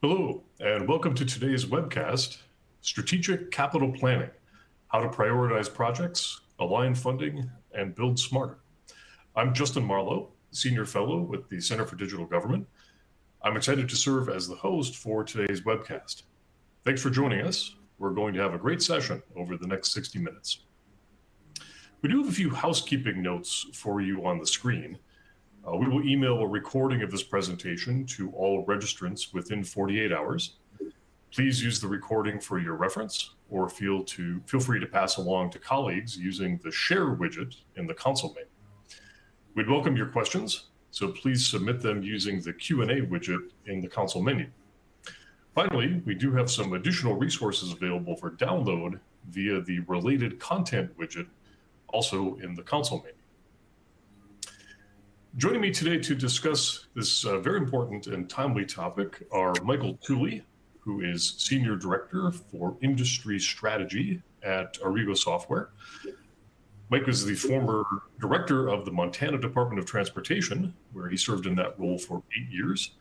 Hello, and welcome to today's webcast, Strategic Capital Planning, How to Prioritize Projects, Align Funding, and Build Smarter. I'm Justin Marlowe, Senior Fellow with the Center for Digital Government. I'm excited to serve as the host for today's webcast. Thanks for joining us. We're going to have a great session over the next 60 minutes. We do have a few housekeeping notes for you on the screen. We will email a recording of this presentation to all registrants within 48 hours. Please use the recording for your reference, or feel free to pass along to colleagues using the share widget in the console menu. We'd welcome your questions, so please submit them using the Q&A widget in the console menu. Finally, we do have some additional resources available for download via the related content widget, also in the console menu. Joining me today to discuss this very important and timely topic are Michael Tooley, who is Senior Director for Industry Strategy at Aurigo Software. Mike is the former Director of the Montana Department of Transportation, where he served in that role for 8 years.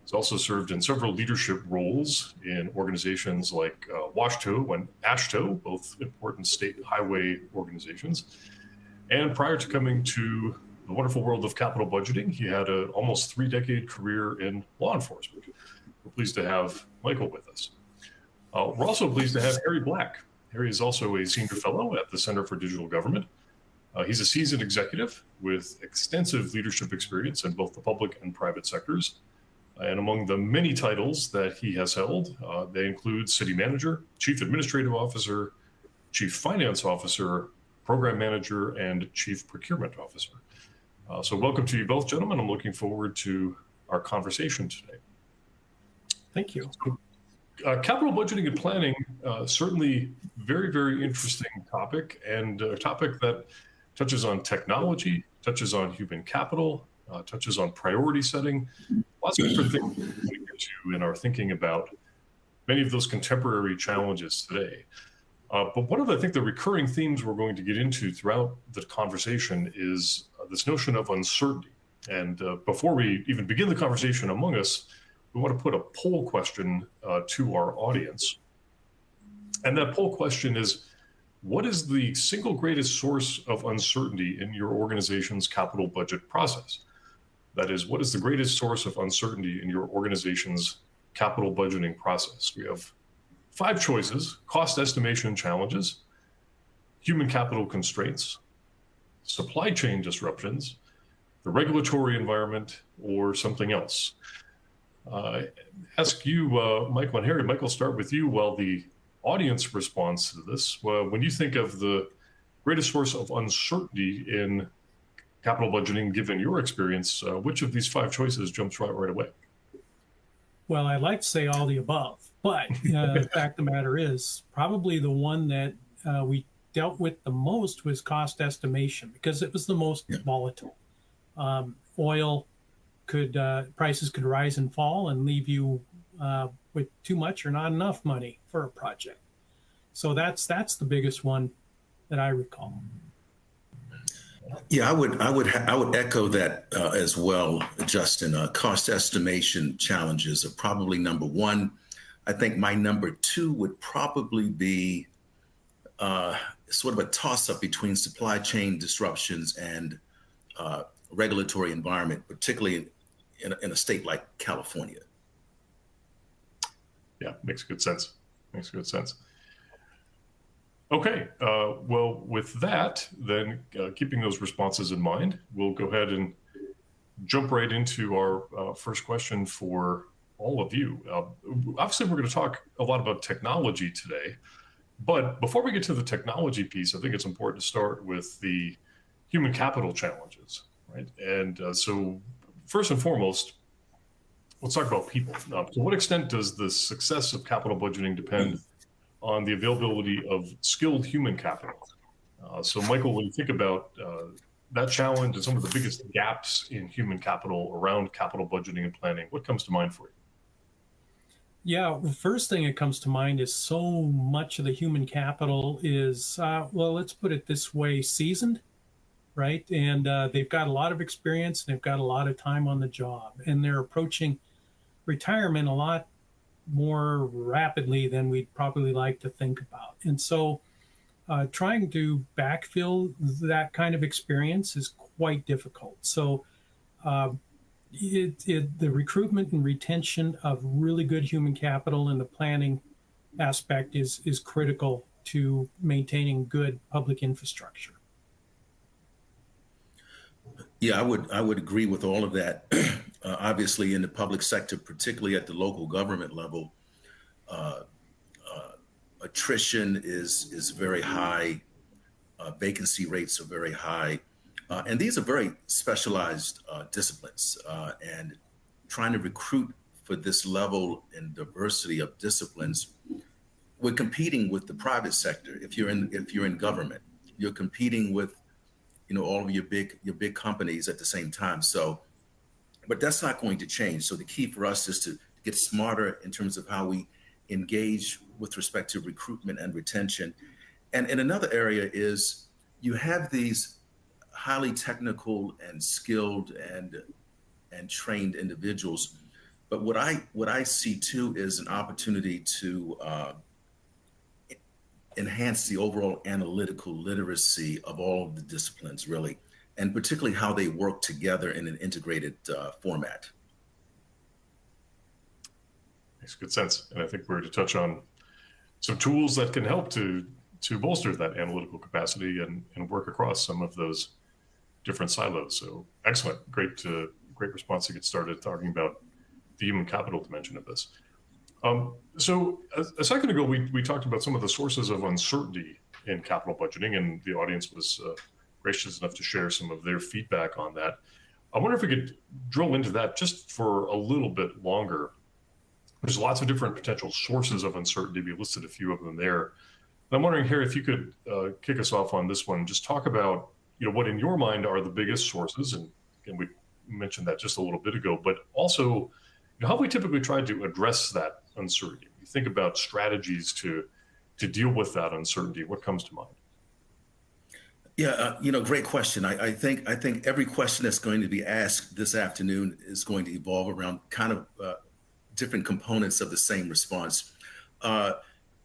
He's also served in several leadership roles in organizations like WashTow and AASHTO, both important state highway organizations. And prior to coming to the wonderful world of capital budgeting, he had an almost 3-decade career in law enforcement. We're pleased to have Michael with us. We're also pleased to have Harry Black. Harry is also a senior fellow at the Center for Digital Government. He's a seasoned executive with extensive leadership experience in both the public and private sectors. And among the many titles that he has held, they include City Manager, Chief Administrative Officer, Chief Finance Officer, Program Manager, and Chief Procurement Officer. So welcome to you both, gentlemen. I'm looking forward to our conversation today. Thank you. Capital budgeting and planning, certainly very, very interesting topic, and a topic that touches on technology, touches on human capital, touches on priority setting, lots of different things we get to in our thinking about many of those contemporary challenges today. But one of, I think, the recurring themes we're going to get into throughout the conversation is this notion of uncertainty. And before we even begin the conversation among us, we want to put a poll question to our audience. And that poll question is, what is the single greatest source of uncertainty in your organization's capital budget process? That is, what is the greatest source of uncertainty in your organization's capital budgeting process? We have 5 choices: cost estimation challenges, human capital constraints, supply chain disruptions, the regulatory environment, or something else. Ask you, Michael and Harry. Michael, start with you. While the audience responds to this, when you think of the greatest source of uncertainty in capital budgeting, given your experience, which of these 5 choices jumps right away? Well, I'd like to say all the above, but the fact of the matter is probably the one that we dealt with the most was cost estimation, because it was the most volatile. Oil prices could rise and fall and leave you with too much or not enough money for a project. So that's the biggest one that I recall. Yeah, I would echo that as well, Justin. Cost estimation challenges are probably number 1. I think my number 2 would probably be sort of a toss-up between supply chain disruptions and regulatory environment, particularly in a state like California. Yeah, makes good sense. Makes good sense. Okay, well, with that, then keeping those responses in mind, we'll go ahead and jump right into our first question for all of you. Obviously, we're going to talk a lot about technology today, but before we get to the technology piece, I think it's important to start with the human capital challenges, right? And so first and foremost, let's talk about people. To what extent does the success of capital budgeting depend on the availability of skilled human capital? So Michael, when you think about that challenge and some of the biggest gaps in human capital around capital budgeting and planning, what comes to mind for you? Yeah, the first thing that comes to mind is so much of the human capital is, well, let's put it this way, seasoned, right? And they've got a lot of experience and they've got a lot of time on the job, and they're approaching retirement a lot more rapidly than we'd probably like to think about. And so trying to backfill that kind of experience is quite difficult. So the recruitment and retention of really good human capital and the planning aspect is critical to maintaining good public infrastructure. Yeah, I would agree with all of that. Obviously, in the public sector, particularly at the local government level, uh, attrition is very high. Vacancy rates are very high, and these are very specialized disciplines. And trying to recruit for this level and diversity of disciplines, we're competing with the private sector. If you're in government, you're competing with all of your big companies at the same time. So, but that's not going to change. So the key for us is to get smarter in terms of how we engage with respect to recruitment and retention. And another area is you have these highly technical and skilled and trained individuals. But what I see too is an opportunity to enhance the overall analytical literacy of all of the disciplines, really, and particularly how they work together in an integrated format. Makes good sense. And I think we're to touch on some tools that can help to bolster that analytical capacity and work across some of those different silos. So excellent, great response to get started talking about the human capital dimension of this. So a second ago, we talked about some of the sources of uncertainty in capital budgeting, and the audience was gracious enough to share some of their feedback on that. I wonder if we could drill into that just for a little bit longer. There's lots of different potential sources of uncertainty. We listed a few of them there. And I'm wondering, Harry, if you could kick us off on this one, just talk about what in your mind are the biggest sources, and we mentioned that just a little bit ago, but also how have we typically tried to address that uncertainty? You think about strategies to deal with that uncertainty. What comes to mind? Yeah, great question. I think every question that's going to be asked this afternoon is going to evolve around kind of different components of the same response. I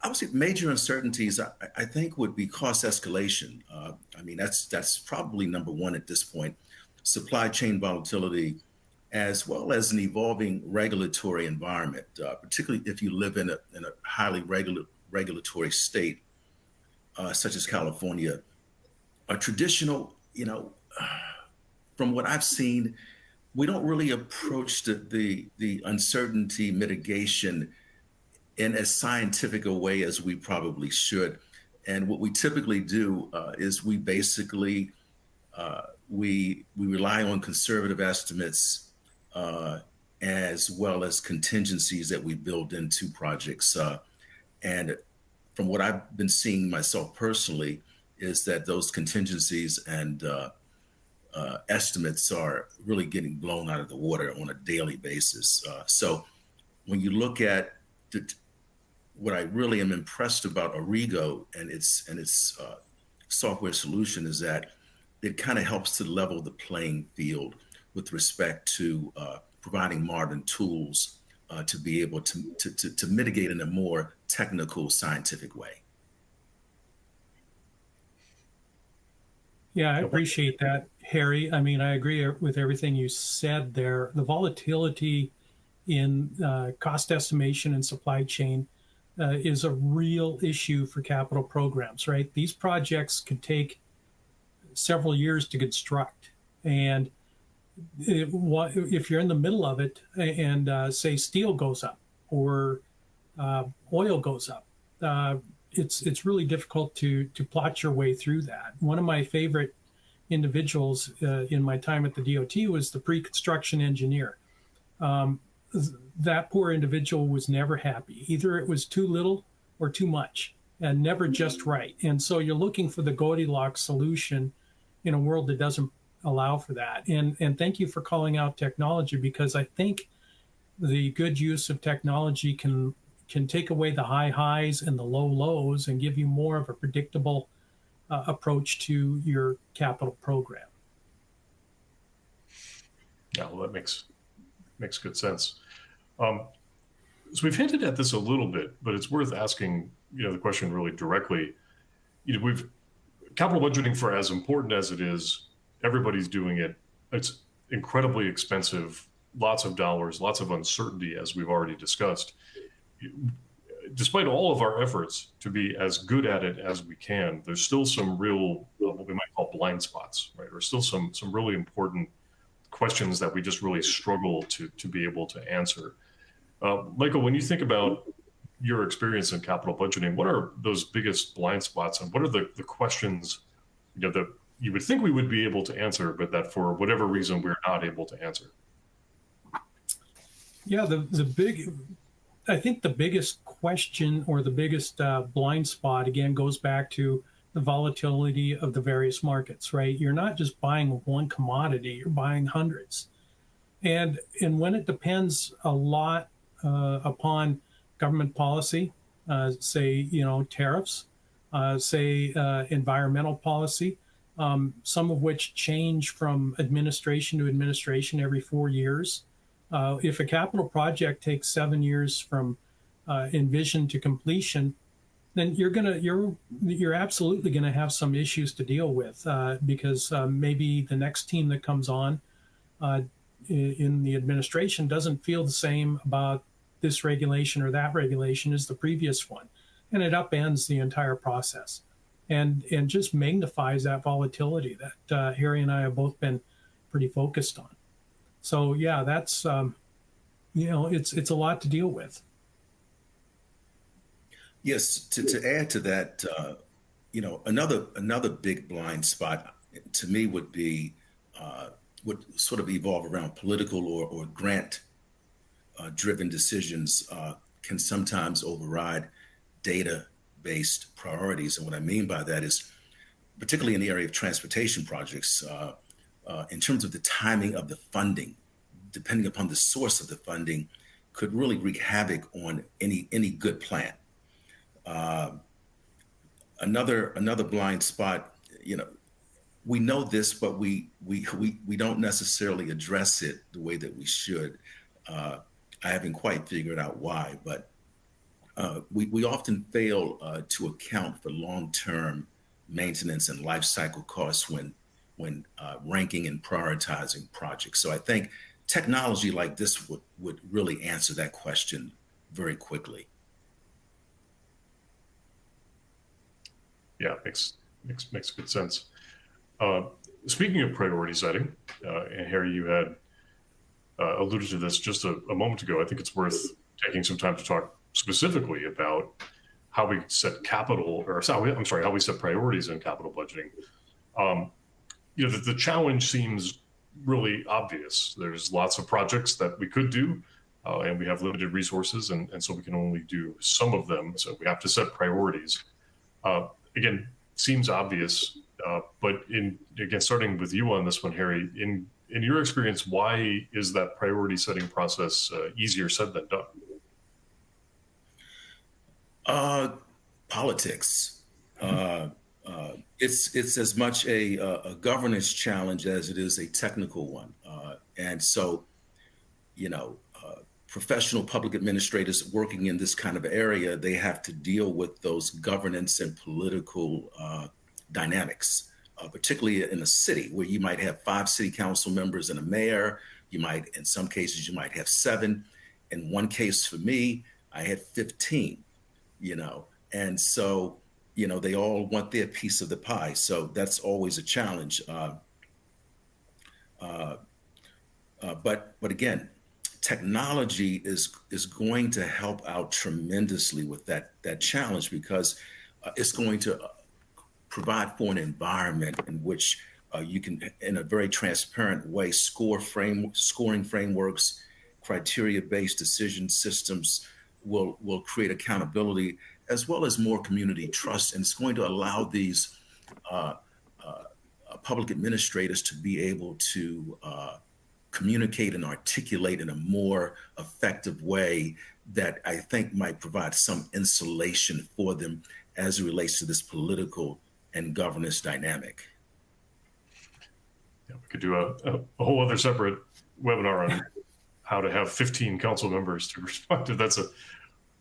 would say major uncertainties, I think, would be cost escalation. I mean, that's probably number one at this point. Supply chain volatility, as well as an evolving regulatory environment, particularly if you live in a highly regulatory state, such as California. A traditional, from what I've seen, we don't really approach the uncertainty mitigation in as scientific a way as we probably should. And what we typically do is we basically we rely on conservative estimates as well as contingencies that we build into projects. And from what I've been seeing myself personally, is that those contingencies and estimates are really getting blown out of the water on a daily basis. So when you look at what I really am impressed about Aurigo and its software solution is that it kind of helps to level the playing field with respect to providing modern tools to be able to mitigate in a more technical, scientific way. Yeah, I appreciate that, Harry. I mean, I agree with everything you said there. The volatility in cost estimation and supply chain is a real issue for capital programs, right? These projects could take several years to construct. And if you're in the middle of it and say steel goes up or oil goes up, it's really difficult to plot your way through that. One of my favorite individuals in my time at the DOT was the pre-construction engineer. That poor individual was never happy. Either it was too little or too much and never just right. And so you're looking for the Goldilocks solution in a world that doesn't allow for that. And thank you for calling out technology, because I think the good use of technology can take away the high highs and the low lows and give you more of a predictable approach to your capital program. Yeah, well, that makes good sense. So we've hinted at this a little bit, but it's worth asking, the question really directly. We've capital budgeting, for as important as it is, everybody's doing it. It's incredibly expensive, lots of dollars, lots of uncertainty, as we've already discussed. Despite all of our efforts to be as good at it as we can, there's still some real, what we might call blind spots, right? Or still some really important questions that we just really struggle to be able to answer. Michael, when you think about your experience in capital budgeting, what are those biggest blind spots, and what are the questions that you would think we would be able to answer, but that for whatever reason we're not able to answer? Yeah, I think the biggest question, or the biggest blind spot, again, goes back to the volatility of the various markets, right? You're not just buying one commodity, you're buying hundreds. And when it depends a lot upon government policy, say, tariffs, say environmental policy, some of which change from administration to administration every 4 years. If a capital project takes 7 years from envision to completion, then you're absolutely gonna have some issues to deal with, because maybe the next team that comes on in the administration doesn't feel the same about this regulation or that regulation as the previous one, and it upends the entire process, and just magnifies that volatility that Harry and I have both been pretty focused on. So yeah, that's it's a lot to deal with. Yes, to add to that, another big blind spot to me would be would sort of evolve around political or grant driven decisions can sometimes override data-based priorities. And what I mean by that is, particularly in the area of transportation projects, in terms of the timing of the funding, depending upon the source of the funding, could really wreak havoc on any good plan. Another blind spot, we know this, but we don't necessarily address it the way that we should. I haven't quite figured out why, but we often fail to account for long-term maintenance and life cycle costs when ranking and prioritizing projects. So I think technology like this would really answer that question very quickly. Yeah, makes good sense. Speaking of priority setting, and Harry, you had alluded to this just a moment ago. I think it's worth taking some time to talk specifically about how we set how we set priorities in capital budgeting. The challenge seems really obvious. There's lots of projects that we could do, and we have limited resources, and so we can only do some of them. So we have to set priorities. Again, seems obvious, but starting with you on this one, Harry, in your experience, why is that priority setting process easier said than done? Politics. It's as much a governance challenge as it is a technical one, and so professional public administrators working in this kind of area, they have to deal with those governance and political dynamics, particularly in a city where you might have 5 city council members and a mayor. In some cases, you might have 7. In one case for me, I had 15, and so, they all want their piece of the pie. So that's always a challenge. But again, technology is going to help out tremendously with that challenge, because it's going to provide for an environment in which you can, in a very transparent way, scoring frameworks, criteria-based decision systems will create accountability as well as more community trust, and it's going to allow these public administrators to be able to communicate and articulate in a more effective way that I think might provide some insulation for them as it relates to this political and governance dynamic. Yeah, we could do a whole other separate webinar on how to have 15 council members to respond to. That's a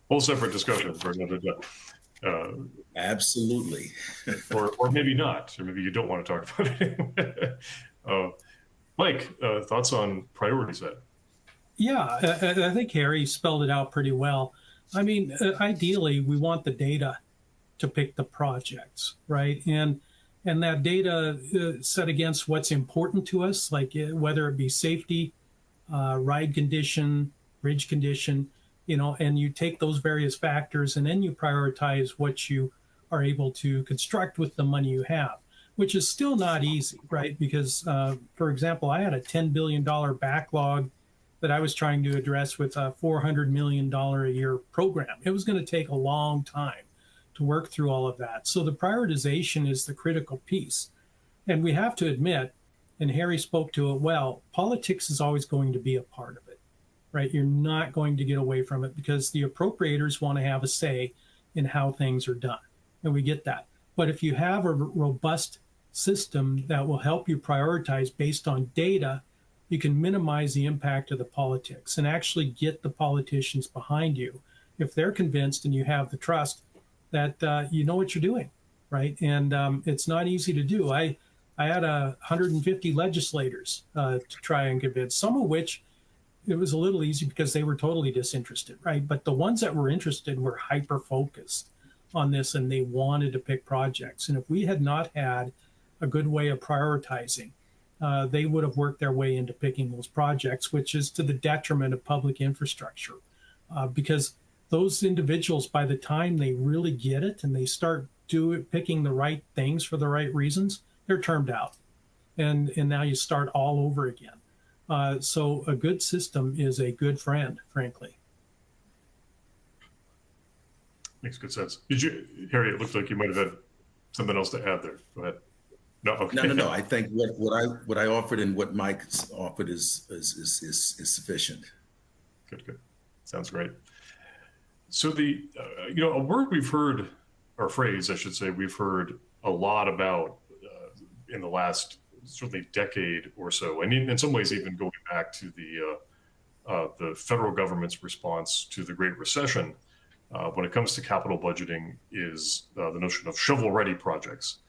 whole separate discussion for another day. Absolutely. or maybe not, or maybe you don't want to talk about it. Mike, thoughts on priority set? Yeah, I think Harry spelled it out pretty well. I mean, ideally, we want the data to pick the projects, right? And that data set against what's important to us, like whether it be safety, ride condition, bridge condition, and you take those various factors and then you prioritize what you are able to construct with the money you have, which is still not easy, right? Because, for example, I had a $10 billion backlog that I was trying to address with a $400 million a year program. It was going to take a long time to work through all of that. So the prioritization is the critical piece. And we have to admit, and Harry spoke to it well, politics is always going to be a part of it, right? You're not going to get away from it because the appropriators want to have a say in how things are done. And we get that. But if you have a robust system that will help you prioritize based on data, you can minimize the impact of the politics and actually get the politicians behind you if they're convinced and you have the trust that you know what you're doing, right? And it's not easy to do. I had 150 legislators to try and convince, some of which it was a little easy because they were totally disinterested, right? But the ones that were interested were hyper-focused on this and they wanted to pick projects. And if we had not had a good way of prioritizing, they would have worked their way into picking those projects, which is to the detriment of public infrastructure. Because those individuals, by the time they really get it and they start picking the right things for the right reasons, they're termed out. And now you start all over again. So a good system is a good friend, frankly. Makes good sense. Did you, Harry, it looked like you might have had something else to add there. Go ahead. No, okay. No. I think what I offered and what Mike offered is sufficient. Good. Sounds great. So the a word we've heard, or a phrase I should say, we've heard a lot about in the last certainly decade or so, and in some ways even going back to the federal government's response to the Great Recession when it comes to capital budgeting is the notion of shovel-ready projects.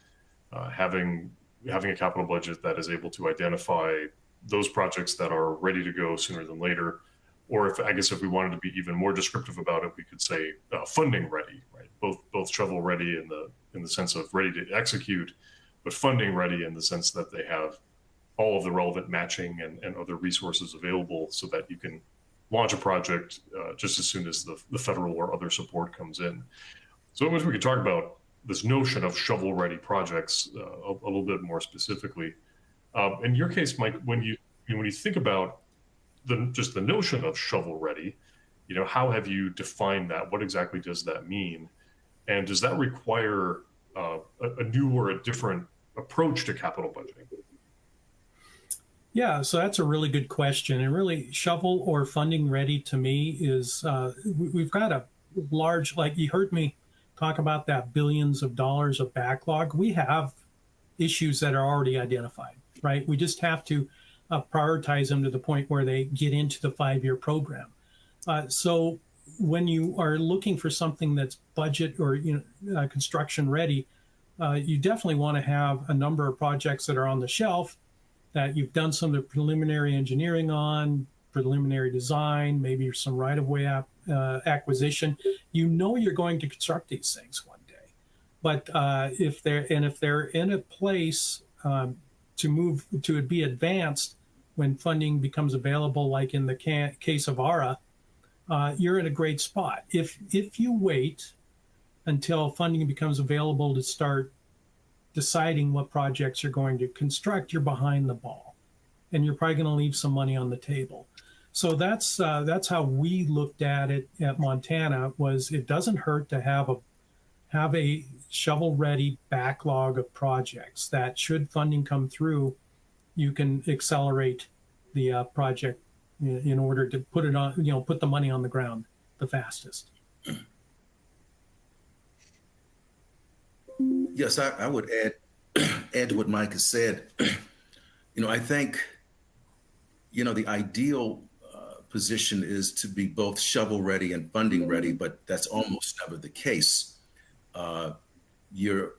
Having a capital budget that is able to identify those projects that are ready to go sooner than later, or if we wanted to be even more descriptive about it, we could say funding ready, right? Both shovel ready in the sense of ready to execute, but funding ready in the sense that they have all of the relevant matching and other resources available so that you can launch a project just as soon as the federal or other support comes in. So I wish we could talk about this notion of shovel-ready projects a little bit more specifically. In your case, Mike, when you think about just the notion of shovel-ready, how have you defined that? What exactly does that mean? And does that require a new or a different approach to capital budgeting? Yeah, so that's a really good question. And really, shovel or funding ready to me is we've got a large, like you heard me talk about that billions of dollars of backlog. We have issues that are already identified, right? We just have to prioritize them to the point where they get into the 5-year program. So when you are looking for something that's budget or construction ready, you definitely want to have a number of projects that are on the shelf that you've done some of the preliminary engineering on, preliminary design, maybe some right-of-way acquisition. You're going to construct these things one day. But if they're in a place to be advanced when funding becomes available, like in the case of ARA, you're in a great spot. If you wait until funding becomes available to start deciding what projects you're going to construct, you're behind the ball, and you're probably going to leave some money on the table. So that's how we looked at it at Montana. Was it doesn't hurt to have a shovel-ready backlog of projects that, should funding come through, you can accelerate the project in order to put the money on the ground the fastest. Yes, I would add to what Mike has said. I think, the ideal position is to be both shovel ready and funding ready, but that's almost never the case. You're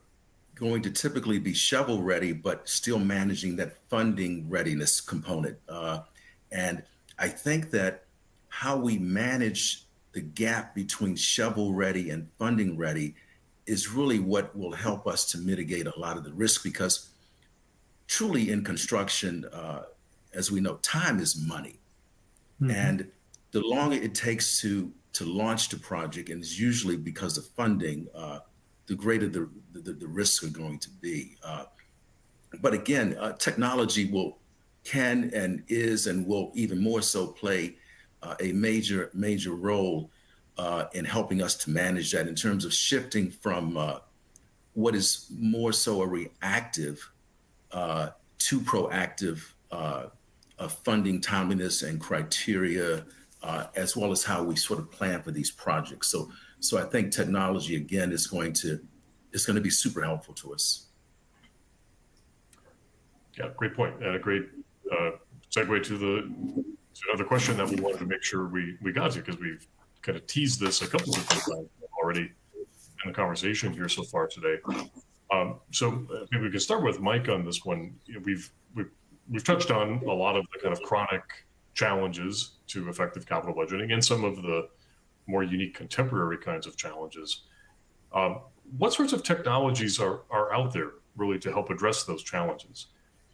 going to typically be shovel ready, but still managing that funding readiness component. And I think that how we manage the gap between shovel ready and funding ready is really what will help us to mitigate a lot of the risk, because truly in construction, as we know, time is money. Mm-hmm. And the longer it takes to launch the project, and it's usually because of funding, the greater the risks are going to be. But again, technology can and is and will even more so play a major role in helping us to manage that, in terms of shifting from what is more so a reactive to proactive funding timeliness and criteria, as well as how we sort of plan for these projects. So I think technology, again, is going to be super helpful to us. Yeah, great point, and a great segue to another question that we wanted to make sure we got to, because we've kind of teased this a couple of times already in the conversation here so far today. So maybe we can start with Mike on this one. You know, we've touched on a lot of the kind of chronic challenges to effective capital budgeting and some of the more unique contemporary kinds of challenges. What sorts of technologies are out there really to help address those challenges?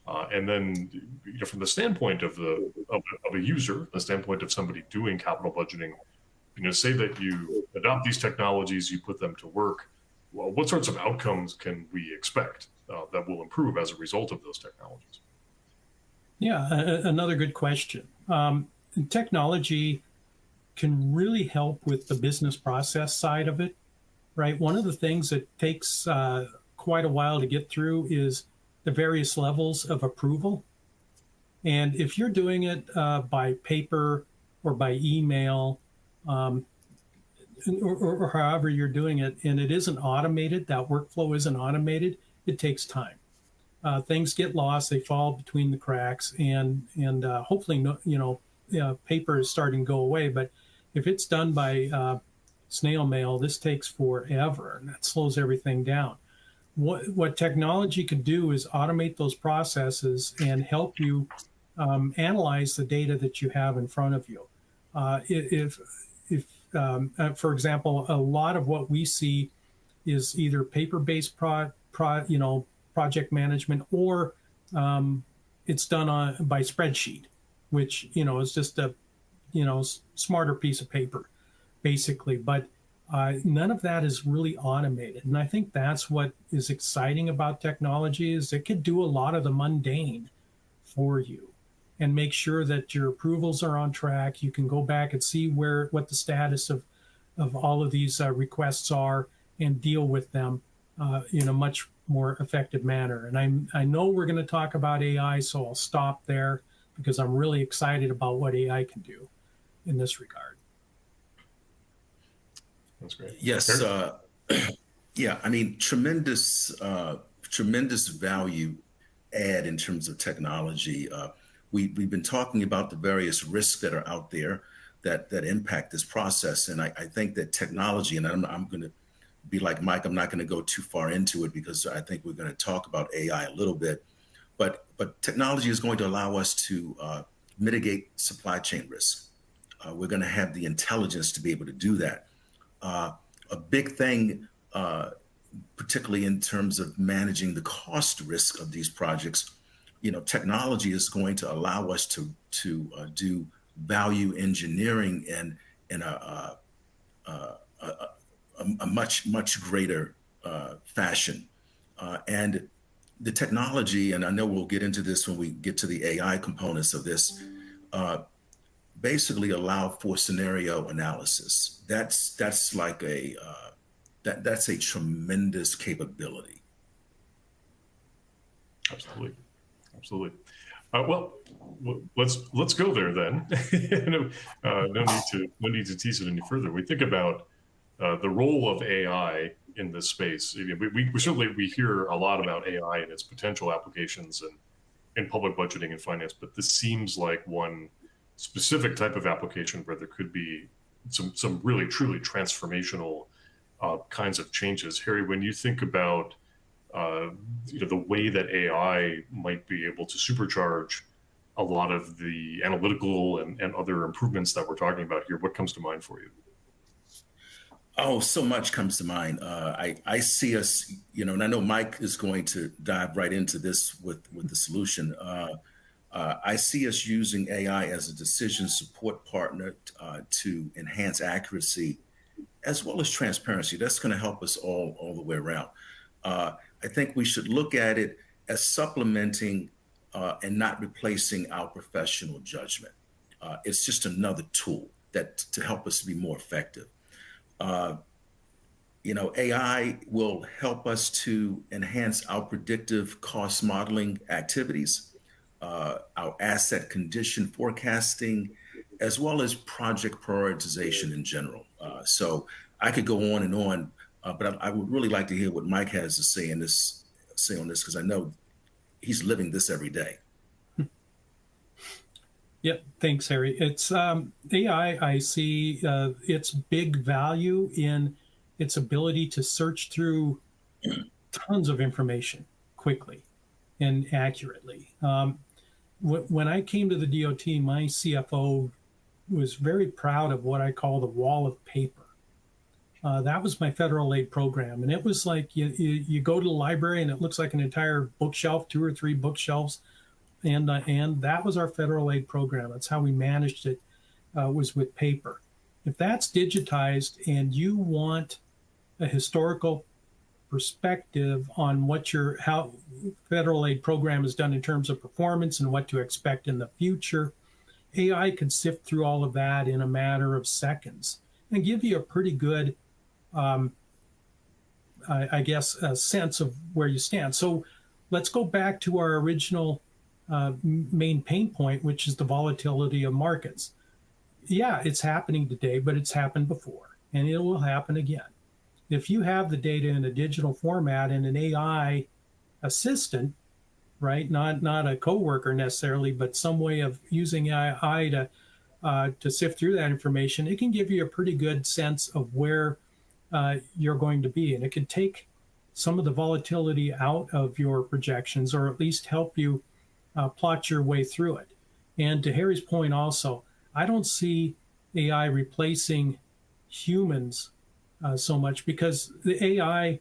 And then, you know, from the standpoint of a user, the standpoint of somebody doing capital budgeting, you know, say that you adopt these technologies, you put them to work. Well, what sorts of outcomes can we expect that will improve as a result of those technologies? Yeah, another good question. Technology can really help with the business process side of it, right? One of the things that takes quite a while to get through is the various levels of approval. And if you're doing it by paper or by email, or however you're doing it, and it isn't automated, that workflow isn't automated, it takes time. Things get lost, they fall between the cracks, and hopefully, paper is starting to go away. But if it's done by snail mail, this takes forever, and that slows everything down. What technology can do is automate those processes and help you analyze the data that you have in front of you. For example, a lot of what we see is either paper-based project management, or it's done by spreadsheet, which is just a smarter piece of paper, basically. But none of that is really automated, and I think that's what is exciting about technology, is it could do a lot of the mundane for you and make sure that your approvals are on track. You can go back and see what the status of all of these requests are and deal with them in a much more effective manner. And I know we're going to talk about AI, so I'll stop there because I'm really excited about what AI can do in this regard. That's great. Yes. Yeah. I mean, tremendous value add in terms of technology. We've been talking about the various risks that are out there that impact this process. And I think that technology, and I'm going to be like Mike, I'm not going to go too far into it because I think we're going to talk about AI a little bit. But technology is going to allow us to mitigate supply chain risk. We're going to have the intelligence to be able to do that. A big thing, particularly in terms of managing the cost risk of these projects, technology is going to allow us to do value engineering in a much greater fashion. And the technology, and I know we'll get into this when we get to the AI components of this, basically allow for scenario analysis. That's like that's a tremendous capability. Absolutely. Well, let's go there then. No need to tease it any further. We think about the role of AI in this space. We certainly hear a lot about AI and its potential applications in public budgeting and finance, but this seems like one specific type of application where there could be some really truly transformational kinds of changes. Harry, when you think about the way that AI might be able to supercharge a lot of the analytical and other improvements that we're talking about here, what comes to mind for you? Oh, so much comes to mind. I see us, and I know Mike is going to dive right into this with the solution. I see us using AI as a decision support partner to enhance accuracy as well as transparency. That's going to help us all the way around. I think we should look at it as supplementing and not replacing our professional judgment. It's just another tool to help us be more effective. AI will help us to enhance our predictive cost modeling activities, our asset condition forecasting, as well as project prioritization in general. So I could go on, but I would really like to hear what Mike has to say on this, because I know he's living this every day. Yep. Thanks, Harry. It's AI. I see its big value in its ability to search through tons of information quickly and accurately. When I came to the DOT, my CFO was very proud of what I call the wall of paper. That was my federal aid program. And it was like you go to the library and it looks like an entire bookshelf, 2 or 3 bookshelves. And that was our federal aid program. That's how we managed it, was with paper. If that's digitized and you want a historical perspective on how federal aid program is done in terms of performance and what to expect in the future, AI can sift through all of that in a matter of seconds and give you a pretty good, I guess, a sense of where you stand. So let's go back to our original main pain point, which is the volatility of markets. Yeah, it's happening today, but it's happened before, and it will happen again. If you have the data in a digital format and an AI assistant, right, not a coworker necessarily, but some way of using AI to sift through that information, it can give you a pretty good sense of where you're going to be, and it can take some of the volatility out of your projections, or at least help you plot your way through it. And to Harry's point also, I don't see AI replacing humans so much, because the AI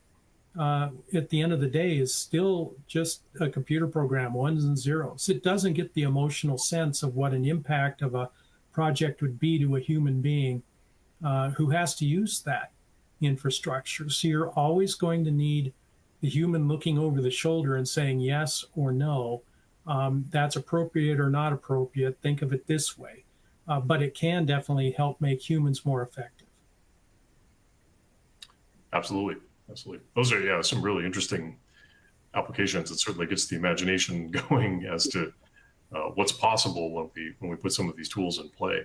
at the end of the day is still just a computer program, ones and zeros. It doesn't get the emotional sense of what an impact of a project would be to a human being who has to use that infrastructure. So you're always going to need the human looking over the shoulder and saying yes or no. That's appropriate or not appropriate. Think of it this way. But it can definitely help make humans more effective. Absolutely. Those are, some really interesting applications. It certainly gets the imagination going as to what's possible when we put some of these tools in play.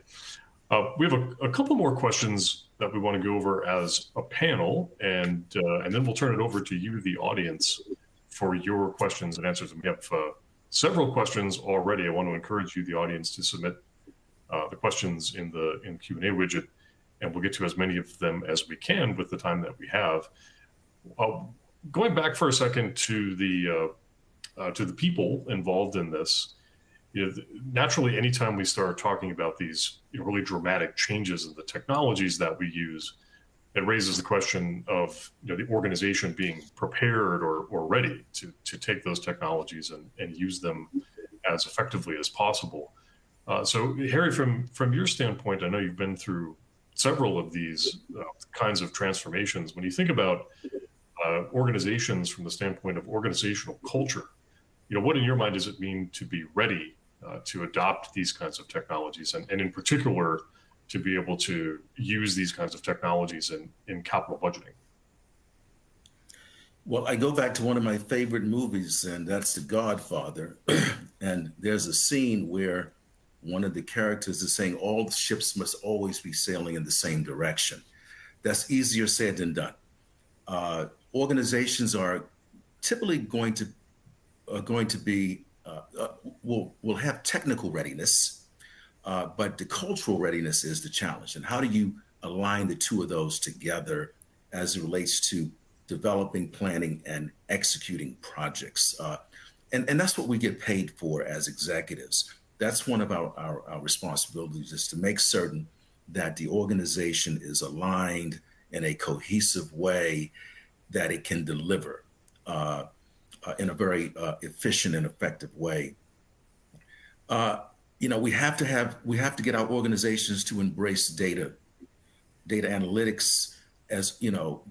We have a couple more questions that we want to go over as a panel, and then we'll turn it over to you, the audience, for your questions and answers. And we have several questions already. I want to encourage you, the audience, to submit the questions in the Q&A widget, and we'll get to as many of them as we can with the time that we have. Going back for a second to the people involved in this, naturally, anytime we start talking about these really dramatic changes in the technologies that we use, it raises the question of the organization being prepared or ready to take those technologies and use them as effectively as possible. So, Harry, from your standpoint, I know you've been through several of these kinds of transformations. When you think about organizations from the standpoint of organizational culture, what in your mind does it mean to be ready to adopt these kinds of technologies, and in particular, to be able to use these kinds of technologies in capital budgeting? Well, I go back to one of my favorite movies, and that's The Godfather. And there's a scene where one of the characters is saying all ships must always be sailing in the same direction. That's easier said than done. Organizations are typically going to be will have technical readiness, but the cultural readiness is the challenge. And how do you align the two of those together as it relates to developing, planning, and executing projects? And that's what we get paid for as executives. That's one of our responsibilities, is to make certain that the organization is aligned in a cohesive way, that it can deliver in a very efficient and effective way. We have to get our organizations to embrace data analytics as,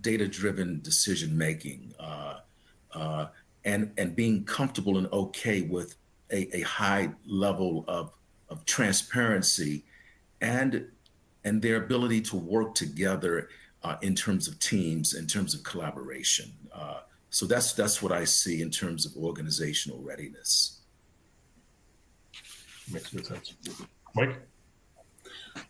data-driven decision making, and being comfortable and okay with a high level of transparency and their ability to work together in terms of teams, in terms of collaboration. So that's what I see in terms of organizational readiness. Makes good sense. Mike?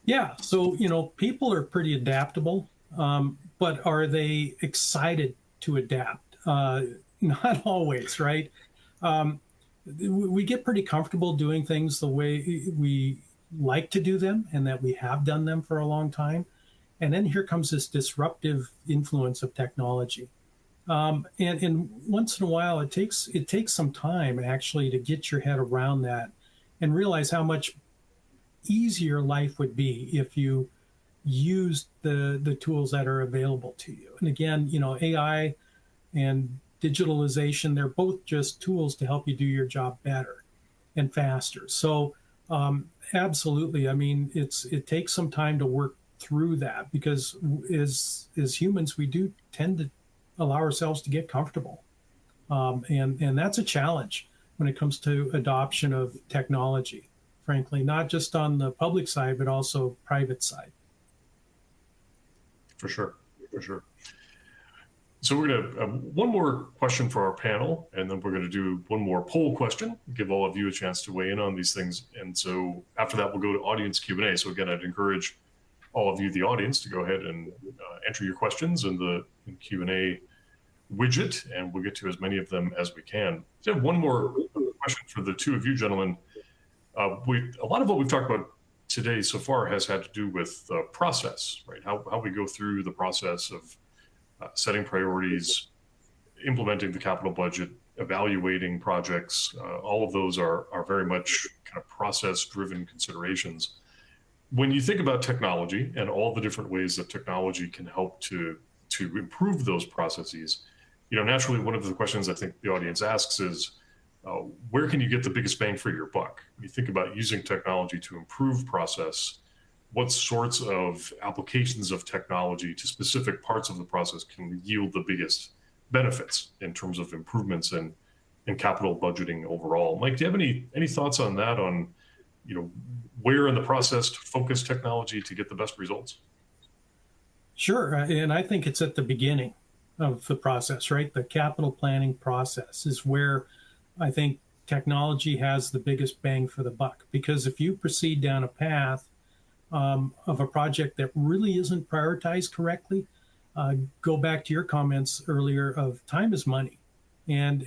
Yeah. So, people are pretty adaptable, but are they excited to adapt? Not always, right? We get pretty comfortable doing things the way we like to do them and that we have done them for a long time. And then here comes this disruptive influence of technology. And once in a while, it takes some time actually to get your head around that and realize how much easier life would be if you used the tools that are available to you. And again, AI and digitalization, they're both just tools to help you do your job better and faster. So absolutely, I mean, it takes some time to work through that, because as humans, we do tend to allow ourselves to get comfortable. And that's a challenge when it comes to adoption of technology, frankly, not just on the public side, but also private side. For sure. So we're going to one more question for our panel, and then we're going to do one more poll question, give all of you a chance to weigh in on these things. And so after that, we'll go to audience Q&A. So again, I'd encourage all of you, the audience, to go ahead and enter your questions in the Q&A widget, and we'll get to as many of them as we can. So I have one more question for the two of you gentlemen. A lot of what we've talked about today so far has had to do with process, right? How we go through the process of setting priorities, implementing the capital budget, evaluating projects. All of those are very much kind of process-driven considerations. When you think about technology and all the different ways that technology can help to improve those processes, naturally, one of the questions I think the audience asks is, where can you get the biggest bang for your buck? When you think about using technology to improve process, what sorts of applications of technology to specific parts of the process can yield the biggest benefits in terms of improvements in capital budgeting overall? Mike, do you have any thoughts on that, on where in the process to focus technology to get the best results? Sure. And I think it's at the beginning of the process, right? The capital planning process is where I think technology has the biggest bang for the buck. Because if you proceed down a path of a project that really isn't prioritized correctly, go back to your comments earlier of time is money. And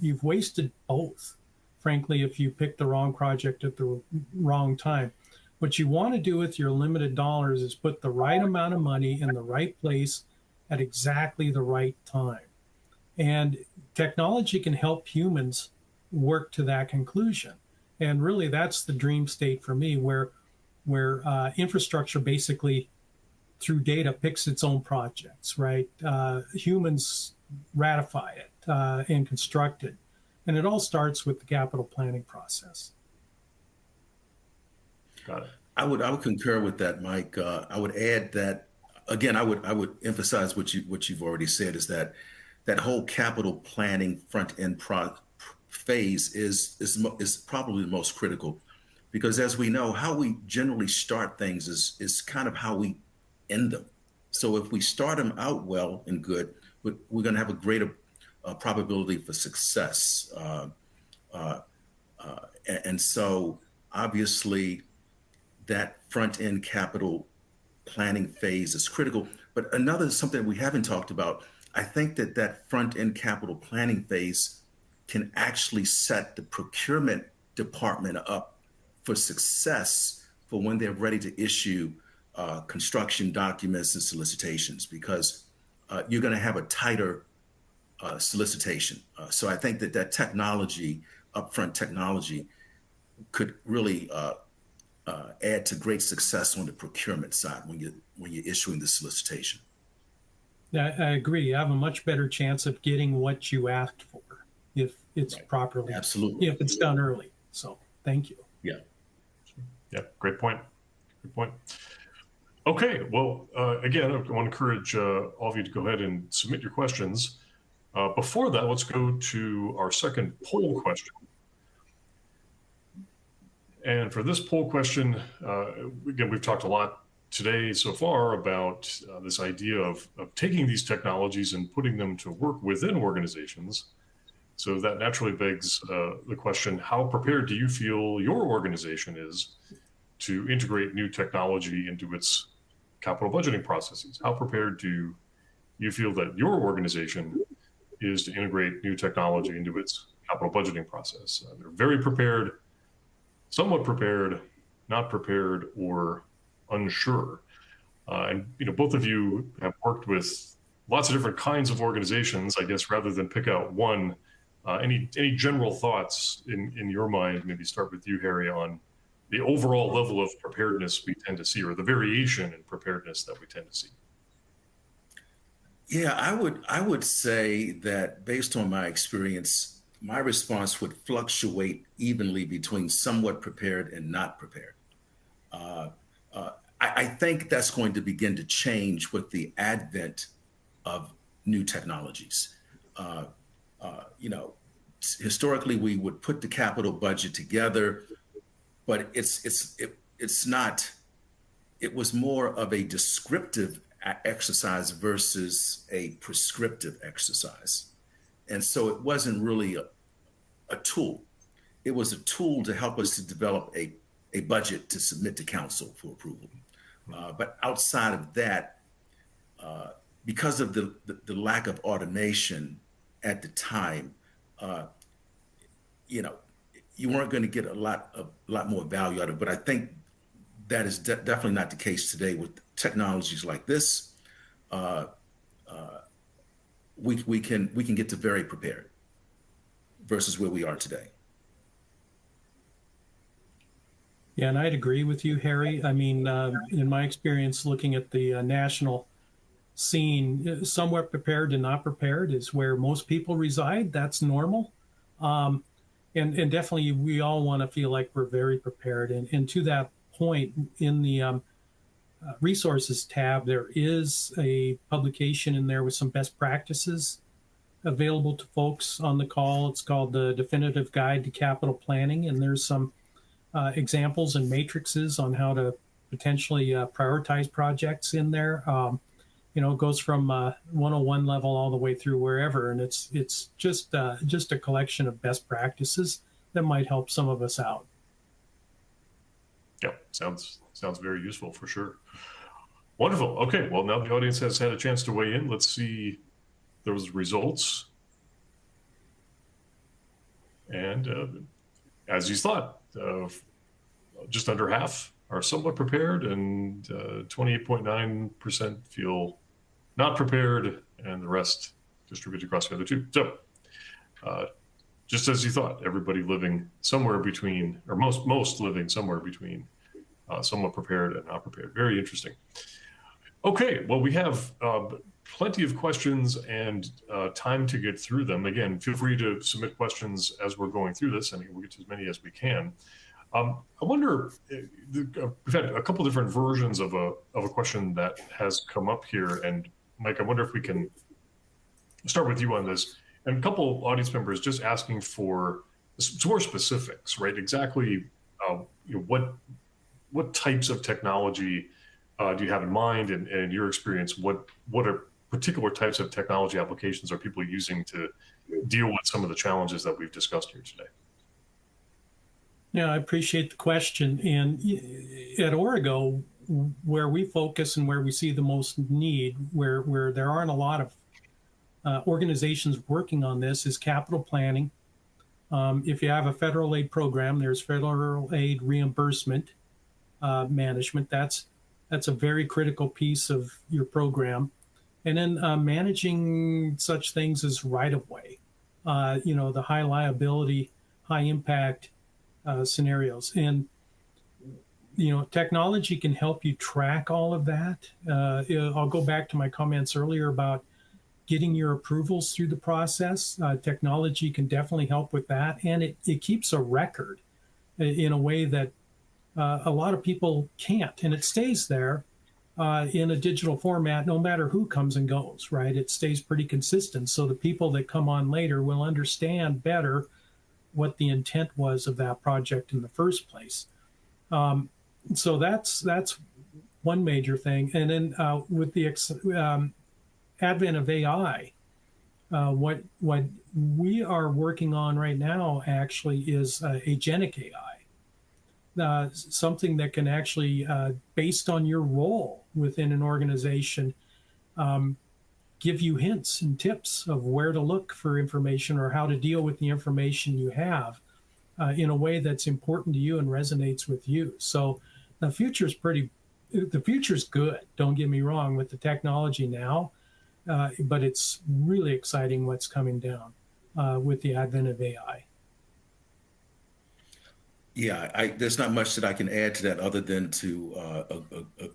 you've wasted both, frankly, if you pick the wrong project at the wrong time. What you want to do with your limited dollars is put the right amount of money in the right place at exactly the right time. And technology can help humans work to that conclusion. And really, that's the dream state for me, where infrastructure basically, through data, picks its own projects, right? Humans ratify it and construct it. And it all starts with the capital planning process. Got it. I would concur with that, Mike. I would add that, again, I would emphasize what you've already said, is that whole capital planning front end phase is probably the most critical, because as we know, how we generally start things is kind of how we end them. So if we start them out well and good, we're going to have a greater probability for success. And so obviously that front end capital planning phase is critical. But something we haven't talked about, I think that front end capital planning phase can actually set the procurement department up for success for when they're ready to issue construction documents and solicitations, because you're going to have a tighter solicitation. So I think that technology, upfront technology, could really add to great success on the procurement side when you're issuing the solicitation. I agree. You have a much better chance of getting what you asked for if it's properly, absolutely, if it's done early. So thank you. Yeah, great point. Good point. Okay, well, again, I want to encourage all of you to go ahead and submit your questions. Before that, let's go to our second poll question. And for this poll question, again, we've talked a lot today so far about this idea of taking these technologies and putting them to work within organizations. So that naturally begs the question, how prepared do you feel your organization is to integrate new technology into its capital budgeting processes? How prepared do you feel that your organization is to integrate new technology into its capital budgeting process? They're very prepared, somewhat prepared, not prepared, or unsure. And both of you have worked with lots of different kinds of organizations. I guess rather than pick out one, any general thoughts in your mind? Maybe start with you, Harry, on the overall level of preparedness we tend to see, or the variation in preparedness that we tend to see. Yeah, I would say that based on my experience, my response would fluctuate evenly between somewhat prepared and not prepared. I think that's going to begin to change with the advent of new technologies. Historically, we would put the capital budget together, but it was more of a descriptive exercise versus a prescriptive exercise. And so it wasn't really a tool. It was a tool to help us to develop a budget to submit to council for approval. But outside of that, because of the lack of automation at the time, you weren't going to get a lot more value out of it. But I think that is definitely not the case today with technologies like this. We can get to very prepared versus where we are today. Yeah, and I'd agree with you, Harry. I mean, in my experience looking at the national scene, somewhat prepared to not prepared is where most people reside. That's normal. And definitely we all want to feel like we're very prepared. And to that point, in the resources tab, there is a publication in there with some best practices available to folks on the call. It's called the Definitive Guide to Capital Planning, and there's some examples and matrices on how to potentially prioritize projects in there. It goes from 101 level all the way through wherever, and it's just a collection of best practices that might help some of us out. Yeah, sounds very useful for sure. Wonderful. Okay, well, now the audience has had a chance to weigh in. Let's see those results. And as you thought, just under half are somewhat prepared, and 28.9% feel not prepared, and the rest distributed across the other two. So just as you thought, everybody living somewhere between, or most living somewhere between somewhat prepared and not prepared. Very interesting. Okay, well, we have plenty of questions and time to get through them. Again, feel free to submit questions as we're going through this, and we'll get to as many as we can. I wonder, we've had a couple different versions of a question that has come up here, and Mike, I wonder if we can start with you on this. And a couple audience members just asking for some more specifics, right? Exactly, what types of technology do you have in mind, and in your experience, what are particular types of technology applications are people using to deal with some of the challenges that we've discussed here today? Yeah, I appreciate the question. And at Aurigo, where we focus and where we see the most need, where there aren't a lot of organizations working on this, is capital planning. If you have a federal aid program, there's federal aid reimbursement. management. That's a very critical piece of your program. And then managing such things as right of way, the high liability, high impact scenarios. And technology can help you track all of that. I'll go back to my comments earlier about getting your approvals through the process. Technology can definitely help with that. And it keeps a record in a way that a lot of people can't. And it stays there in a digital format, no matter who comes and goes, right? It stays pretty consistent. So the people that come on later will understand better what the intent was of that project in the first place. So that's one major thing. And then with the advent of AI, what we are working on right now actually is agentic AI, something that can actually, based on your role within an organization, give you hints and tips of where to look for information or how to deal with the information you have in a way that's important to you and resonates with you. So the future's good. Don't get me wrong with the technology now, but it's really exciting what's coming down with the advent of AI. Yeah, there's not much that I can add to that other than to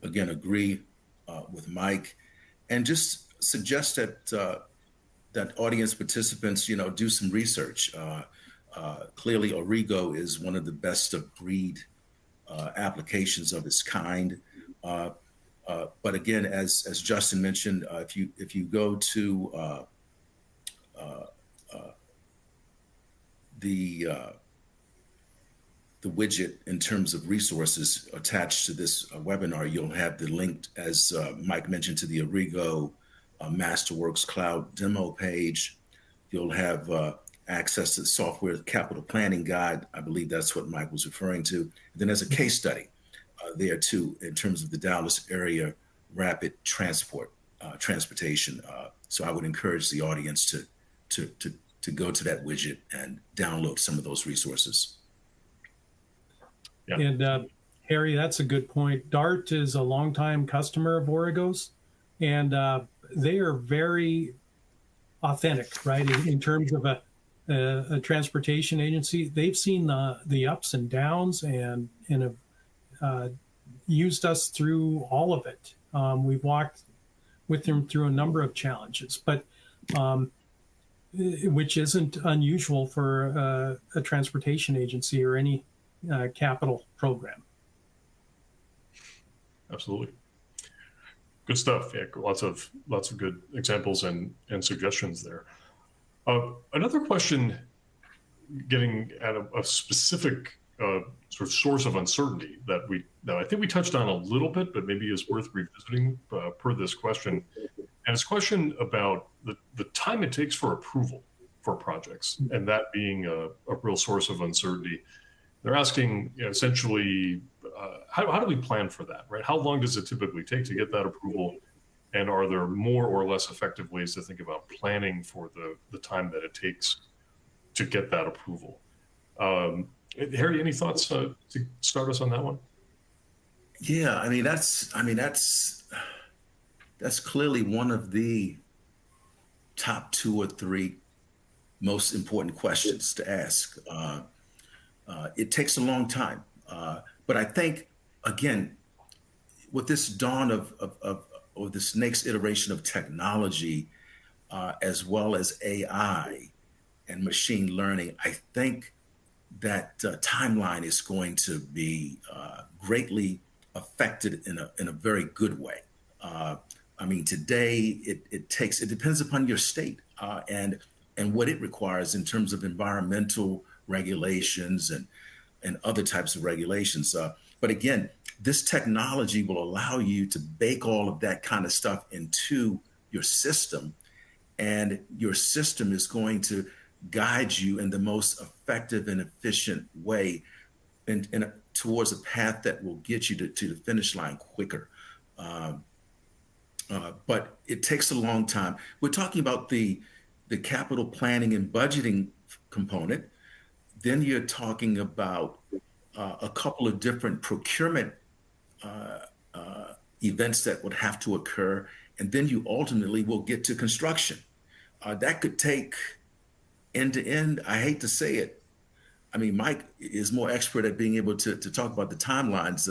again agree with Mike, and just suggest that that audience participants, do some research. Clearly, Aurigo is one of the best of breed applications of its kind. But again, as Justin mentioned, if you go to the widget in terms of resources attached to this webinar, you'll have the link, as Mike mentioned, to the Aurigo Masterworks Cloud demo page. You'll have access to the software capital planning guide. I believe that's what Mike was referring to. And then there's a case study there too, in terms of the Dallas area rapid transportation. So I would encourage the audience to go to that widget and download some of those resources. Yeah. And Harry, that's a good point. DART is a longtime customer of Aurigo's, and they are very authentic, right? In terms of a transportation agency, they've seen the ups and downs and have used us through all of it. We've walked with them through a number of challenges, but which isn't unusual for a transportation agency or any capital program. Absolutely. Good stuff. Yeah, lots of good examples and suggestions there. Another question, getting at a specific sort of source of uncertainty that I think we touched on a little bit, but maybe is worth revisiting per this question. And it's a question about the time it takes for approval for projects, and that being a real source of uncertainty. They're asking, essentially, how do we plan for that, right? How long does it typically take to get that approval? And are there more or less effective ways to think about planning for the time that it takes to get that approval? Harry, any thoughts to start us on that one? Yeah, that's clearly one of the top 2 or 3 most important questions to ask. It takes a long time, but I think, again, with this dawn of this next iteration of technology, as well as AI and machine learning, I think that timeline is going to be greatly affected in a very good way. Today it depends upon your state and what it requires in terms of environmental regulations and other types of regulations. But again, this technology will allow you to bake all of that kind of stuff into your system, and your system is going to guide you in the most effective and efficient way and towards a path that will get you to the finish line quicker. But it takes a long time. We're talking about the capital planning and budgeting component. Then you're talking about a couple of different procurement events that would have to occur, and then you ultimately will get to construction. That could take end to end. I hate to say it. I mean, Mike is more expert at being able to talk about the timelines.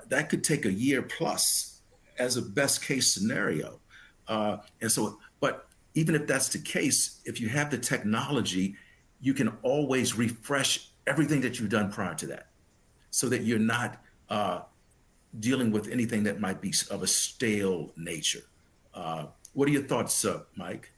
That could take a year plus as a best case scenario. And so, but even if that's the case, if you have the technology, you can always refresh everything that you've done prior to that so that you're not dealing with anything that might be of a stale nature. What are your thoughts, Mike?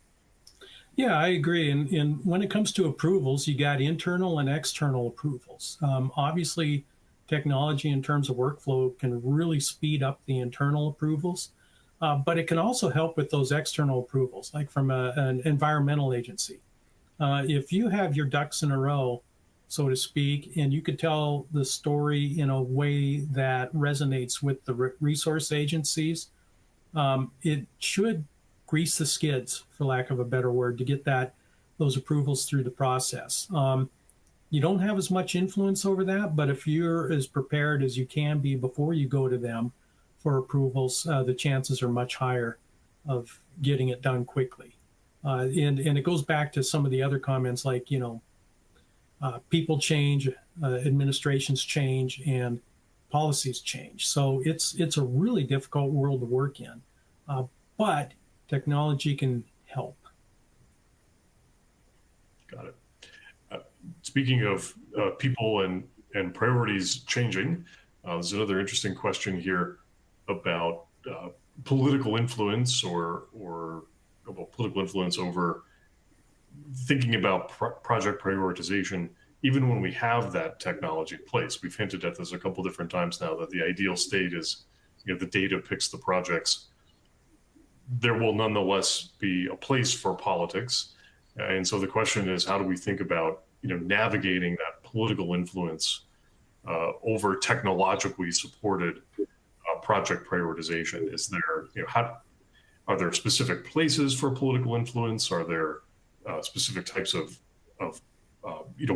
Yeah, I agree. And when it comes to approvals, you got internal and external approvals. Obviously, technology in terms of workflow can really speed up the internal approvals, but it can also help with those external approvals, like from an environmental agency. If you have your ducks in a row, so to speak, and you could tell the story in a way that resonates with the resource agencies, it should grease the skids, for lack of a better word, to get those approvals through the process. You don't have as much influence over that, but if you're as prepared as you can be before you go to them for approvals, the chances are much higher of getting it done quickly. And it goes back to some of the other comments, like, people change, administrations change, and policies change. So it's a really difficult world to work in, but technology can help. Got it. Speaking of people and priorities changing, there's another interesting question here about political influence or about political influence over thinking about project prioritization, even when we have that technology in place. We've hinted at this a couple different times now, that the ideal state is, the data picks the projects. There will nonetheless be a place for politics. And so the question is, how do we think about, navigating that political influence over technologically supported project prioritization? Is there, are there specific places for political influence? Are there specific types of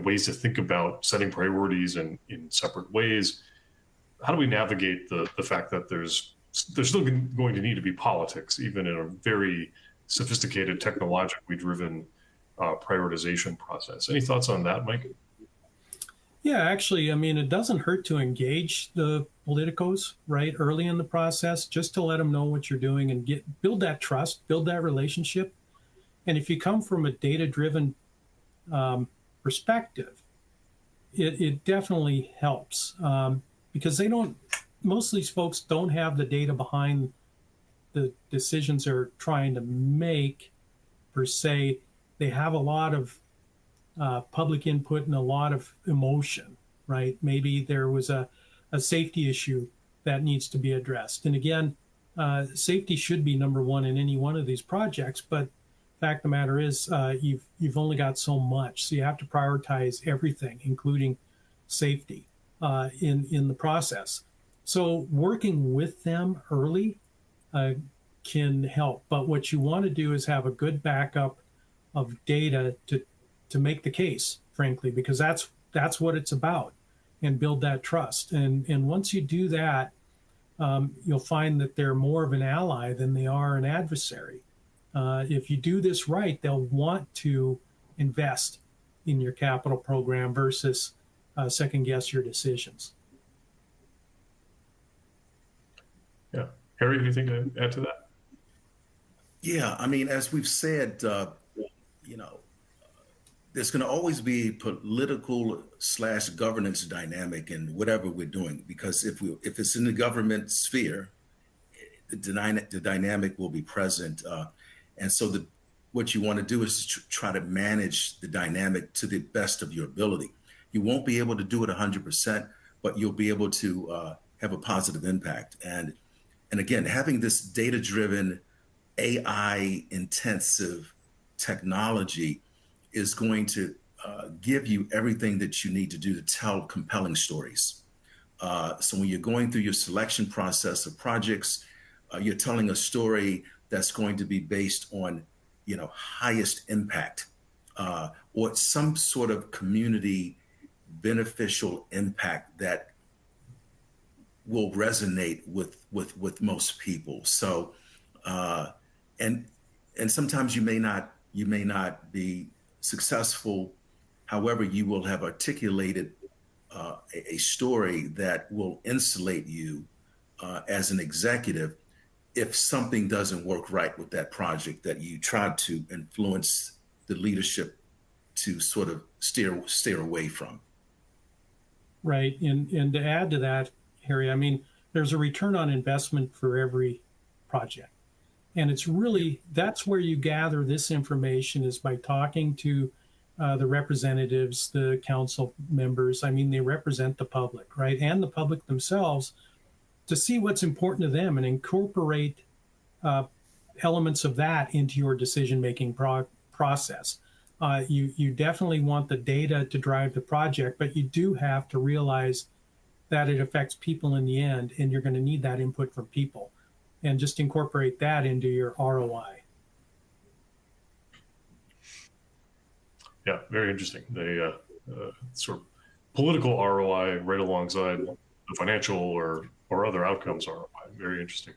ways to think about setting priorities in separate ways? How do we navigate the fact that there's still going to need to be politics, even in a very sophisticated, technologically driven prioritization process? Any thoughts on that, Mike? Yeah, actually, I mean, it doesn't hurt to engage the politicos right early in the process, just to let them know what you're doing and build that trust, build that relationship. And if you come from a data-driven perspective, it definitely helps, because most of these folks don't have the data behind the decisions they're trying to make per se. They have a lot of public input and a lot of emotion, right? Maybe there was a safety issue that needs to be addressed. And again, safety should be number one in any one of these projects, but fact of the matter is, you've only got so much, so you have to prioritize everything, including safety, in the process. So working with them early can help, but what you want to do is have a good backup of data to make the case, frankly, because that's what it's about, and build that trust. And once you do that, you'll find that they're more of an ally than they are an adversary. If you do this right, they'll want to invest in your capital program versus second guess your decisions. Yeah. Harry, anything to add to that? Yeah, I mean, as we've said, there's going to always be political / governance dynamic in whatever we're doing, because if it's in the government sphere, the dynamic will be present. And so what you want to do is try to manage the dynamic to the best of your ability. You won't be able to do it 100%, but you'll be able to have a positive impact. And again, having this data-driven, AI-intensive technology is going to give you everything that you need to do to tell compelling stories. So when you're going through your selection process of projects, you're telling a story that's going to be based on, highest impact, or some sort of community beneficial impact that will resonate with most people. So, and sometimes you may not be successful. However, you will have articulated a story that will insulate you as an executive if something doesn't work right with that project that you tried to influence the leadership to sort of steer away from. Right. And to add to that, Harry, I mean, there's a return on investment for every project. And it's really, that's where you gather this information, is by talking to the representatives, the council members. I mean, they represent the public, right? And the public themselves, to see what's important to them and incorporate elements of that into your decision-making process. You definitely want the data to drive the project, but you do have to realize that it affects people in the end, and you're going to need that input from people, and just incorporate that into your ROI. Yeah, very interesting. They sort of political ROI right alongside the financial or other outcomes ROI. Very interesting.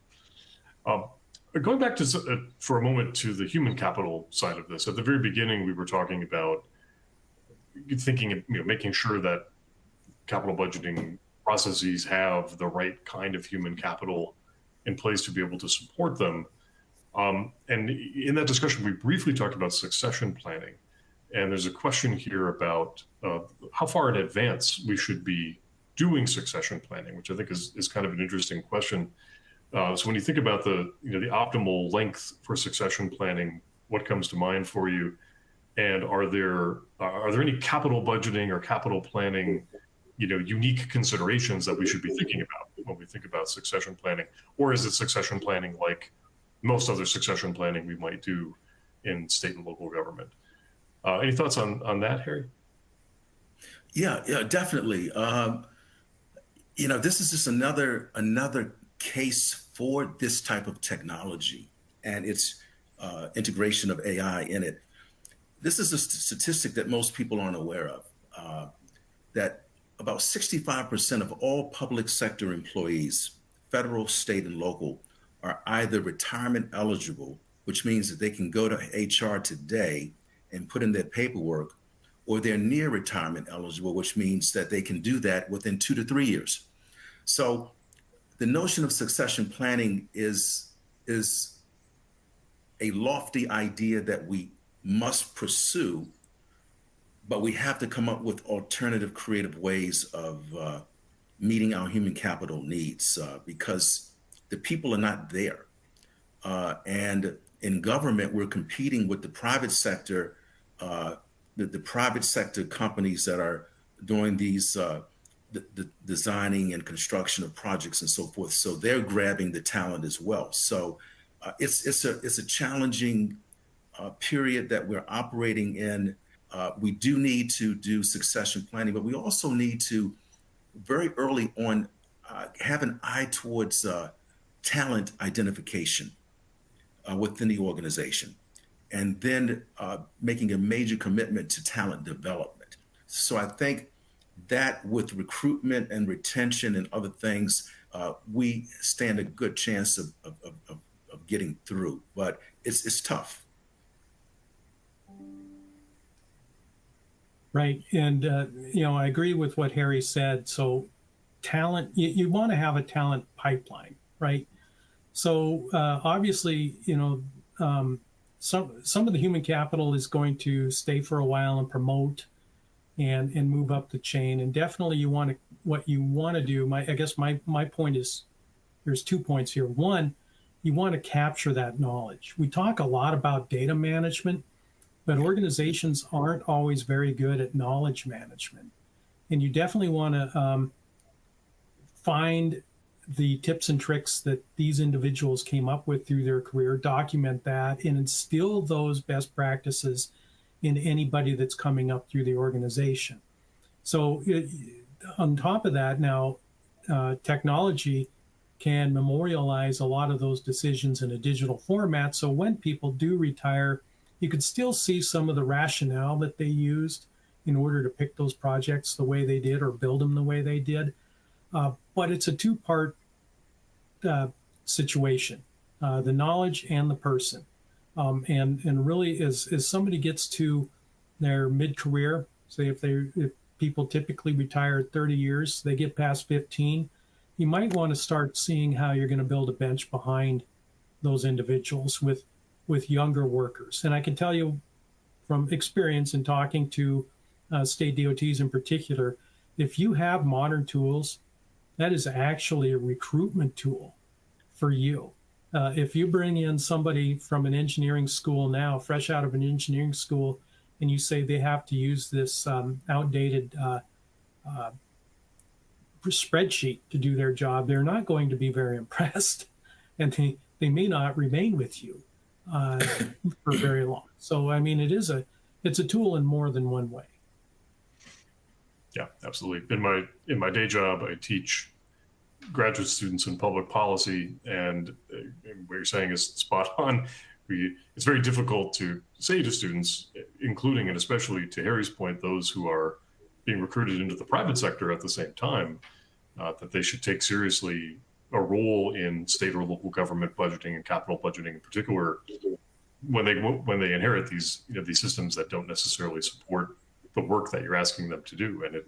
Going back to for a moment to the human capital side of this. At the very beginning, we were talking about thinking of, making sure that capital budgeting processes have the right kind of human capital in place to be able to support them. And in that discussion, we briefly talked about succession planning. And there's a question here about how far in advance we should be doing succession planning, which I think is kind of an interesting question. So when you think about the optimal length for succession planning, what comes to mind for you? And are there any capital budgeting or capital planning, unique considerations that we should be thinking about when we think about succession planning? Or is it succession planning like most other succession planning we might do in state and local government? Any thoughts on that, Harry? Yeah, definitely. This is just another case for this type of technology and its integration of AI in it. This is a statistic that most people aren't aware of, that about 65% of all public sector employees, federal, state, and local, are either retirement eligible, which means that they can go to HR today and put in their paperwork, or they're near retirement eligible, which means that they can do that within 2 to 3 years. So the notion of succession planning is a lofty idea that we must pursue, but we have to come up with alternative creative ways of meeting our human capital needs because the people are not there. And in government, we're competing with the private sector, the private sector companies that are doing these the designing and construction of projects and so forth. So they're grabbing the talent as well. So it's a challenging period that we're operating in. We do need to do succession planning, but we also need to very early on have an eye towards talent identification within the organization, and then making a major commitment to talent development. So I think that with recruitment and retention and other things, we stand a good chance of getting through, but it's tough. Right. And, I agree with what Harry said. So talent, you want to have a talent pipeline, right? So obviously, some of the human capital is going to stay for a while and promote and move up the chain. And definitely what you want to do, I guess my point is, there's 2 points here. One, you want to capture that knowledge. We talk a lot about data management, but organizations aren't always very good at knowledge management. And you definitely want to find the tips and tricks that these individuals came up with through their career, document that, and instill those best practices in anybody that's coming up through the organization. So on top of that, now technology can memorialize a lot of those decisions in a digital format. So when people do retire, you could still see some of the rationale that they used in order to pick those projects the way they did or build them the way they did. but it's a two-part situation, the knowledge and the person. And really, as somebody gets to their mid-career, say if people typically retire at 30 years, they get past 15, you might want to start seeing how you're going to build a bench behind those individuals with younger workers. And I can tell you from experience in talking to state DOTs in particular, if you have modern tools, that is actually a recruitment tool for you. If you bring in somebody from an engineering school now, fresh out of an engineering school, and you say they have to use this outdated spreadsheet to do their job, they're not going to be very impressed, and they may not remain with you for very long. So, I mean, it's a tool in more than one way. Yeah, absolutely. In my day job, I teach graduate students in public policy, and what you're saying is spot on. It's very difficult to say to students, including and especially to Harry's point, those who are being recruited into the private sector at the same time, that they should take seriously a role in state or local government budgeting and capital budgeting in particular when they inherit these systems that don't necessarily support the work that you're asking them to do. And it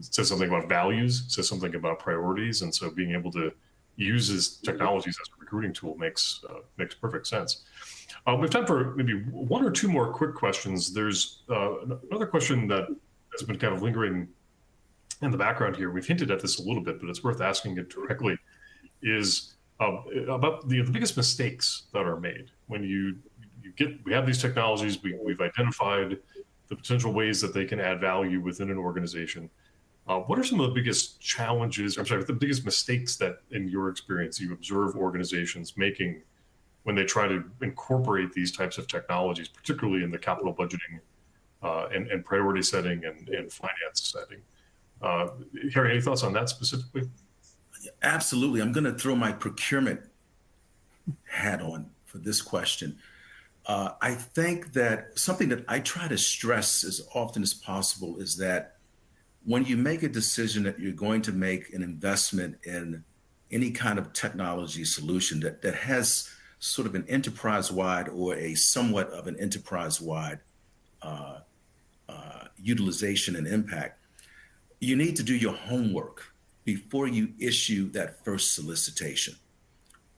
says something about values, says something about priorities, and so being able to use these technologies as a recruiting tool makes perfect sense. We have time for maybe one or two more quick questions. There's another question that has been kind of lingering in the background here. We've hinted at this a little bit, but it's worth asking it directly, is about the biggest mistakes that are made when we have these technologies, we've identified the potential ways that they can add value within an organization. What are some of the biggest challenges, the biggest mistakes that in your experience you observe organizations making when they try to incorporate these types of technologies, particularly in the capital budgeting and priority setting and finance setting? Harry, any thoughts on that specifically? Absolutely. I'm going to throw my procurement hat on for this question. I think that something that I try to stress as often as possible is that when you make a decision that you're going to make an investment in any kind of technology solution that has sort of an enterprise-wide or a somewhat of an enterprise-wide utilization and impact, you need to do your homework before you issue that first solicitation.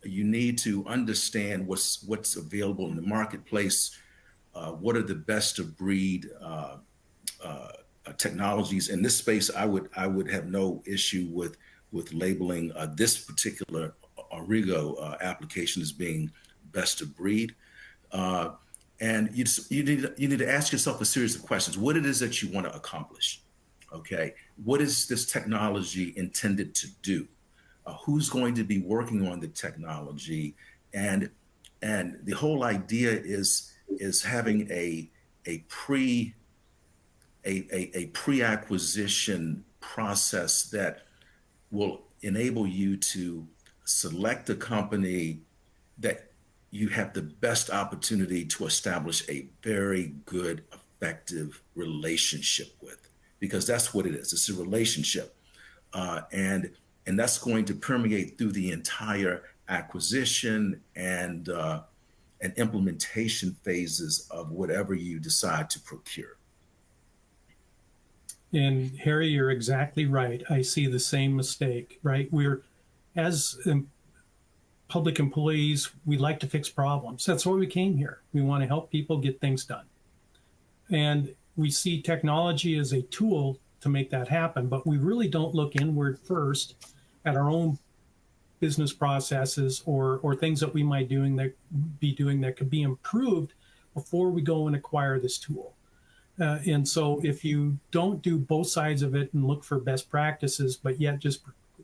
You need to understand what's available in the marketplace, what are the best of breed technologies. In this space, I would have no issue with labeling this particular Aurigo application as being best of breed. And you need to ask yourself a series of questions. What it is that you want to accomplish? Okay, what is this technology intended to do? Who's going to be working on the technology? And the whole idea is having a pre-acquisition process that will enable you to select a company that you have the best opportunity to establish a very good, effective relationship with, because that's what it is. It's a relationship. And that's going to permeate through the entire acquisition and implementation phases of whatever you decide to procure. And Harry, you're exactly right. I see the same mistake, right? As public employees, we like to fix problems. That's why we came here. We want to help people get things done. And we see technology as a tool to make that happen, but we really don't look inward first at our own business processes or things that we might be doing that could be improved before we go and acquire this tool. And so if you don't do both sides of it and look for best practices, but yet just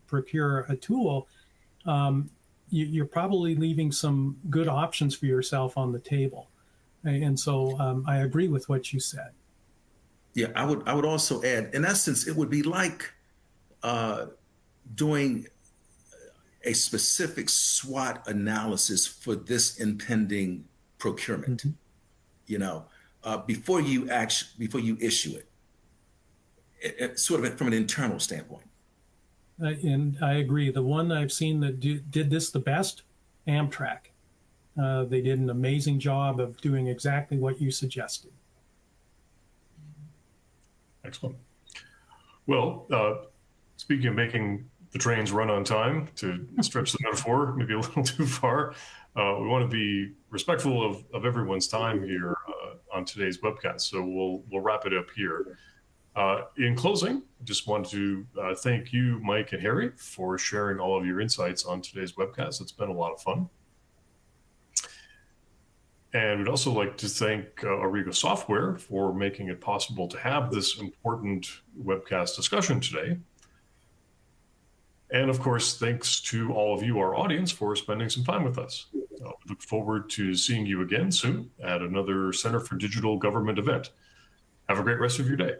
procure a tool, you're probably leaving some good options for yourself on the table. And so I agree with what you said. Yeah, I would also add, in essence, it would be like doing a specific SWOT analysis for this impending procurement. Mm-hmm. Before you issue it, sort of from an internal standpoint. And I agree. The one I've seen that did this the best, Amtrak. They did an amazing job of doing exactly what you suggested. Excellent. Well, speaking of making the trains run on time, to stretch the metaphor maybe a little too far, we want to be respectful of everyone's time here on today's webcast. So we'll wrap it up here. In closing, just want to thank you, Mike and Harry, for sharing all of your insights on today's webcast. It's been a lot of fun. And we'd also like to thank Aurigo Software for making it possible to have this important webcast discussion today. And of course, thanks to all of you, our audience, for spending some time with us. We look forward to seeing you again soon at another Center for Digital Government event. Have a great rest of your day.